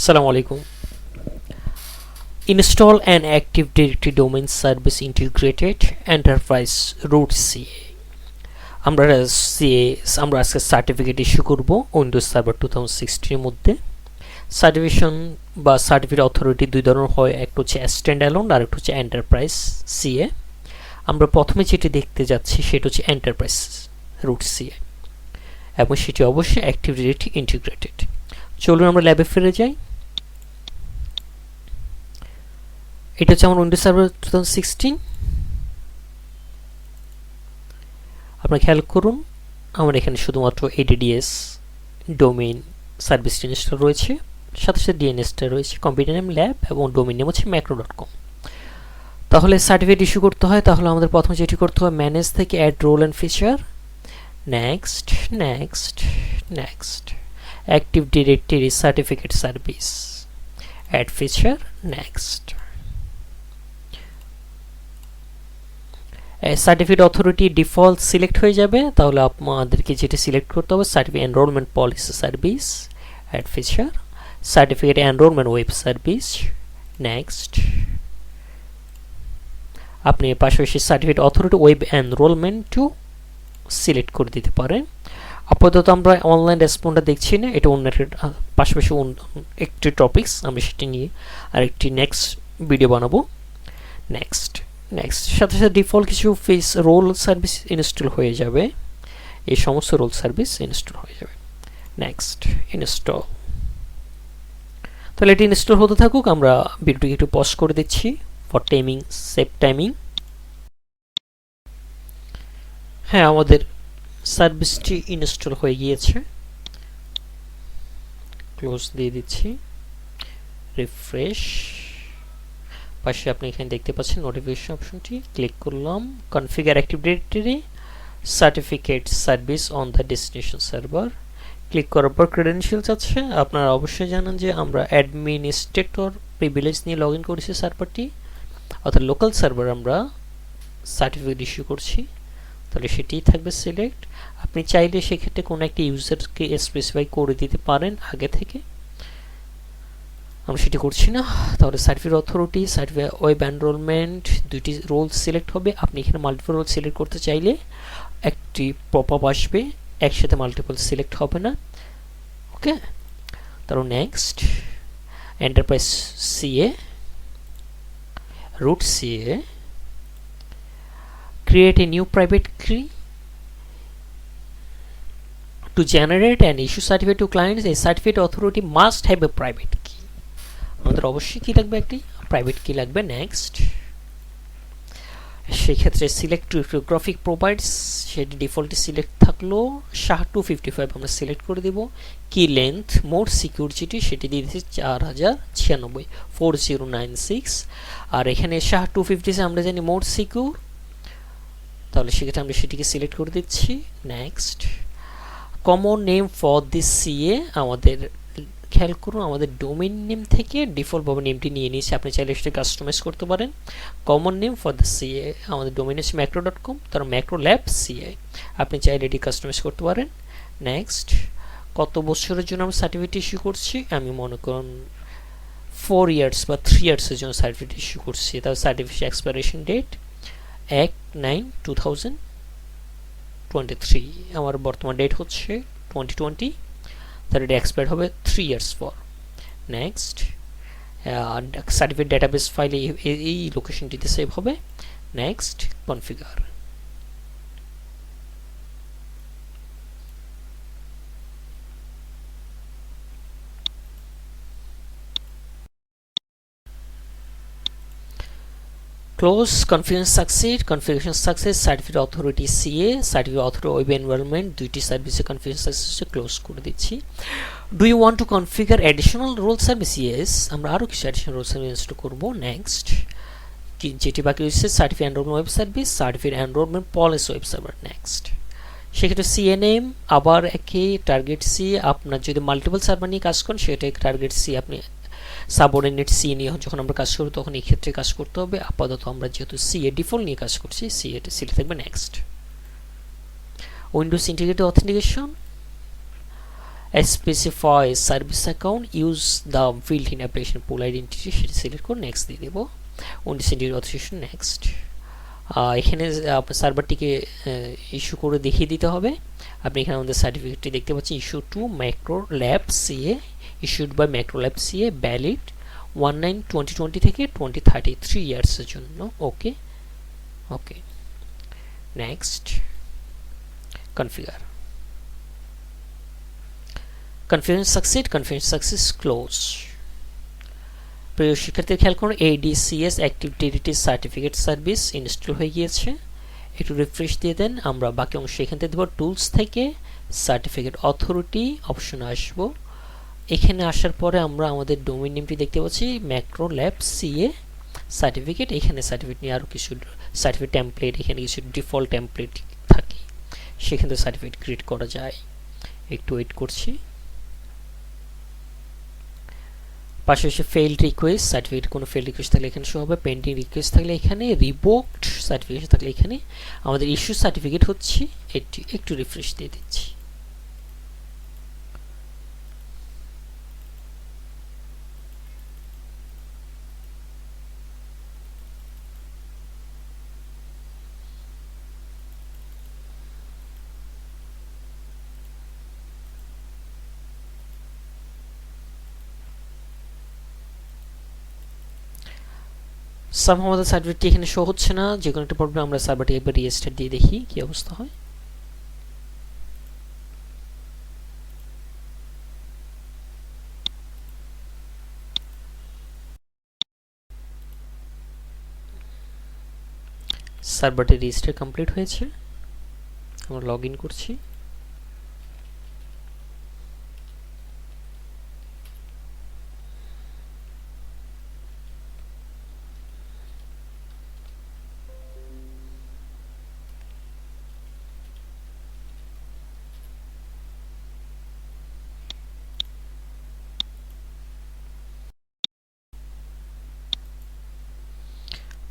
Assalamu alaikum. Install an Active Directory Domain Service Integrated Enterprise root CA. আমরা আজকে certificate issue করব Windows server 2016 এর মধ্যে। Certification বা সার্টিফিকেট অথরিটি দুই ধরনের হয়, একটা হচ্ছে স্ট্যান্ড অ্যালোন আর একটা হচ্ছে এন্টারপ্রাইজ সিএ। আমরা প্রথমে যেটি দেখতে যাচ্ছি সেটা হচ্ছে এন্টারপ্রাইজ রুট সিএ এবং সেটি অবশ্যই অ্যাক্টিভ ডিরেক্টরি ইন্টিগ্রেটেড। চলুন আমরা ল্যাবে ফিরে যাই। এটা হচ্ছে আমার উইন্ডোজ সার্ভার 2016। আপনারা খেয়াল করুন আমার এখানে শুধুমাত্র ADDS ডোমেইন সার্ভিস ইনস্টল রয়েছে, সাথে সাথে ডিএনএসটা রয়েছে, কম্পিউটার নেম ল্যাব এবং ডোমেইন নেম হচ্ছে macro.com। তাহলে সার্টিফিকেট ইস্যু করতে হয়, তাহলে আমাদের প্রথমে যেটি করতে হয় ম্যানেজ থেকে add role and feature, next next next active directory certificate service add feature next. Certificate authority default select হয়ে যাবে, তাহলে আপনাদেরকে যেটা সিলেক্ট করতে হবে certificate enrollment policy service add feature, certificate enrollment web service next. আপনি পাশাপাশি সার্টিফিকেট অথরিটি ওয়েব এনরোলমেন্টও সিলেক্ট করে দিতে পারেন। আপাতত আমরা অনলাইন রেসপন্সটা দেখছি না, এটা অন্য পাশাপাশি একটি টপিকস, আমরা সেটা নিয়ে আরেকটি নেক্সট ভিডিও বানাবো। নেক্সট নেক্সট সাথে সাথে ডিফল্ট কিছু ফেস রোল সার্ভিস ইনস্টল হয়ে যাবে, এই সমস্ত রোল সার্ভিস ইনস্টল হয়ে যাবে। Next install. তাহলে এটি ইনস্টল হতে থাকুক, আমরা ভিডিওটিকে একটু পজ করে দিচ্ছি ফর টাইমিং, সেভ টাইমিং। হ্যাঁ, আমাদের সার্ভিসটি ইনস্টল হয়ে গিয়েছে, ক্লোজ দিয়ে দিচ্ছি, রিফ্রেশ। পাশে আপনি এখানে দেখতে পাচ্ছেন নোটিফিকেশন অপশনটি, ক্লিক করলাম, configure active directory certificate service on the destination server. Click করার পর ক্রেডেনশিয়ালস আছে। আপনারা অবশ্যই জানেন যে আমরা অ্যাডমিনিস্ট্রেটর প্রিভিলেজ নিয়ে লগ ইন করেছি সার্ভারটি, অর্থাৎ লোকাল সার্ভার আমরা সার্টিফিকেট ইস্যু করছি, তাহলে সেটিই থাকবে সিলেক্ট। আপনি চাইলে সেক্ষেত্রে কোনো একটা ইউজারকে স্পেসিফাই করে দিতে পারেন আগে থেকে, আমরা সেটি করছি না। তাহলে certificate authority, certificate web enrolment, দুইটি রোল সিলেক্ট হবে। আপনি এখানে মাল্টিপল রোল সিলেক্ট করতে চাইলে একটি পপআপ আসবে, একসাথে মাল্টিপল সিলেক্ট হবে না। ওকে, তারপর next enterprise CA root CA, create a new private key to generate and issue certificate to clients. A certificate authority must have a private key. আমাদের অবশ্যই কি লাগবে, একটি প্রাইভেট কি লাগবে। নেক্সট, সেই ক্ষেত্রে সিলেক্ট ক্রিপ্টোগ্রাফিক প্রোভাইডস, সেটি ডিফল্টে সিলেক্ট থাকলো, SHA-255 আমরা সিলেক্ট করে দিব। কি লেন্থ, মোড সিকিউরিটি সেটি দিয়ে দিচ্ছি 4096 4096। আর এখানে SHA-256 আমরা জানি মোড সিকিউর, তাহলে সেক্ষেত্রে আমরা সেটিকে সিলেক্ট করে দিচ্ছি। Next, common name for this CA, আমাদের খেয়াল করুন আমাদের ডোমেইন নেম থেকে ডিফল্টভাবে নেমটি নিয়ে নিয়েছে, আপনি চাইলে সেটা কাস্টমাইজ করতে পারেন। Common name for the CA, আমাদের ডোমেইন হচ্ছে macro.com, তার ম্যাক্রো ল্যাব সিএ, আপনি চাইলে এটি কাস্টমাইজ করতে পারেন। নেক্সট, কত বছরের জন্য আমরা সার্টিফিকেট ইস্যু করছি, আমি মনে করুন 4 ইয়ার্স বা 3 ইয়ার্সের জন্য সার্টিফিকেট ইস্যু করছি, তাহলে সার্টিফিকেট এক্সপায়ারেশন ডেট 1/9/2023, আমার বর্তমান ডেট হচ্ছে 2020, তাহলে এটা এক্সপায়ার হবে 3 ইয়ার্স পর। নেক্সট, সার্টিফিকেট ডেটাবেস ফাইলে এই লোকেশনটিতে সেভ হবে। Next, configure. Close, configuration success, certificate authority CA, certificate authority web environment, দুইটি সার্ভিসে কনফিগারেশন সাকসেসে ক্লোজ করে দিচ্ছি। Do you want to configure additional role service? Yes, আমরা আরও কিছু অ্যাডিশনাল রোল সার্ভিস ইনস্টল করবো। নেক্সট, যেটি বাকি রয়েছে certificate enrollment web service, certificate enrollment policy web server. Next, সেক্ষেত্রে CNA আবার একই টার্গেট সি, আপনার যদি মাল্টিপল সার্ভার নিয়ে কাজ করেন সেটা টার্গেট সি, আপনি সাবঅর্ডিনেট সি নিয়ে যখন আমরা কাজ করব তখন এই ক্ষেত্রে কাজ করতে হবে। আপাতত আমরা যেহেতু সিএ ডিফল্ট নিয়ে কাজ করছি, সিএটা সিলেক্ট থাকবে। Next, Windows integrated authentication, specify service account use the built in application pool identity, সেটা সিলেক্ট করে নেক্সট দিয়ে দেবো। অনডিসেন্টেড অথরাইজেশন নেক্সট। এখানে সার্ভারটিকে ইস্যু করে দেখিয়ে দিতে হবে। আপনি এখানে আমাদের সার্টিফিকেটটি দেখতে পাচ্ছেন, issue to macro lab CA, issued by macro lab CA, valid 1/9/2020 থেকে 2030, 3 ইয়ার্সের জন্য। Okay okay next. Configure, configuration succeed, configuration success close. প্রিয় শিক্ষার্থী খেয়াল করুন, ADCS active directory certificate service install হয়ে গিয়েছে। একটু রিফ্রেশ দিয়ে দেন। আমরা বাকি অংশ এখান থেকে দেবো। টুলস থেকে সার্টিফিকেট অথরিটি অপশনে আসবো। এখানে আসার পরে আমরা আমাদের ডোমেইন নেমটি দেখতে পাচ্ছি ম্যাক্রো ল্যাব সিএ সার্টিফিকেট। এখানে সার্টিফিকেট নিয়ে আরও কিছু সার্টিফিকেট টেমপ্লেট, এখানে কিছু ডিফল্ট টেমপ্লেট থাকে, সেখান থেকে সার্টিফিকেট ক্রিয়েট করা যায়। একটু ওয়েট করছি। পাশাপাশি ফেইল রিকোয়েস্ট সার্টিফিকেট, কোনো ফেইল রিকোয়েস্ট থাকলে এখানে শো হবে, পেন্ডিং রিকোয়েস্ট থাকলে এখানে, রিভোকড সার্টিফিকেট থাকলে এখানে। আমাদের ইস্যু সার্টিফিকেট হচ্ছে এটি। একটু রিফ্রেশ দিয়ে দিচ্ছি। সাম আমাদের সার্ভারটি এখানে শো হচ্ছে না, যে কোনো একটা প্রবলেম। আমরা সার্ভারটি একবার রিস্টার্ট দিয়ে দেখি কি অবস্থা হয়। সার্ভারটি রিস্টার্ট কমপ্লিট হয়েছে। আমরা লগ ইন করছি।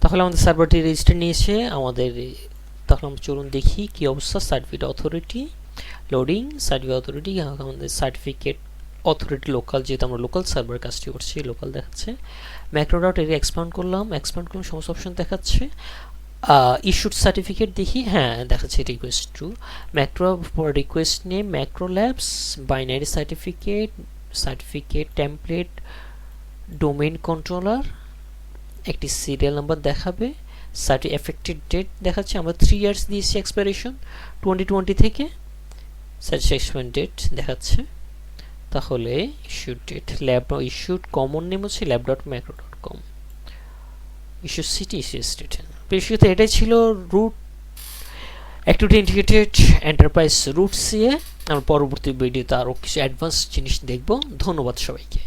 তাহলে আমাদের সার্ভারটি রেজিস্টার নিয়েছে আমাদের। তাহলে আমরা চলুন দেখি কি অবস্থা। Certificate authority loading, certificate authority, আমাদের সার্টিফিকেট অথরিটি লোকাল, যেহেতু আমরা লোকাল সার্ভার কাজটি করছি, লোকাল দেখাচ্ছে। ম্যাক্রো ডট এরিয়া এক্সপান্ড করলাম, সমস্ত অপশন দেখাচ্ছে। ইস্যুড সার্টিফিকেট দেখি, হ্যাঁ দেখাচ্ছে request to macro, request name macro labs, binary certificate, certificate template, domain controller, একটি সিরিয়াল নাম্বার দেখাবে, এফেক্টেড ডেট দেখাচ্ছে। আমরা 3 ইয়ার্স দিয়েছি এক্সপাইরেশন 2020 থেকে, স্যাটিসফ্যাকশন ডেট দেখাচ্ছে। তাহলে issued date lab, issued common name হচ্ছে lab.macro.com, issue city, issue state. বেশিরভাগ এটাই ছিল root activity integrated enterprise root CA. আমরা পরবর্তী ভিডিওতে আরও কিছু অ্যাডভান্স জিনিস দেখব। ধন্যবাদ সবাইকে।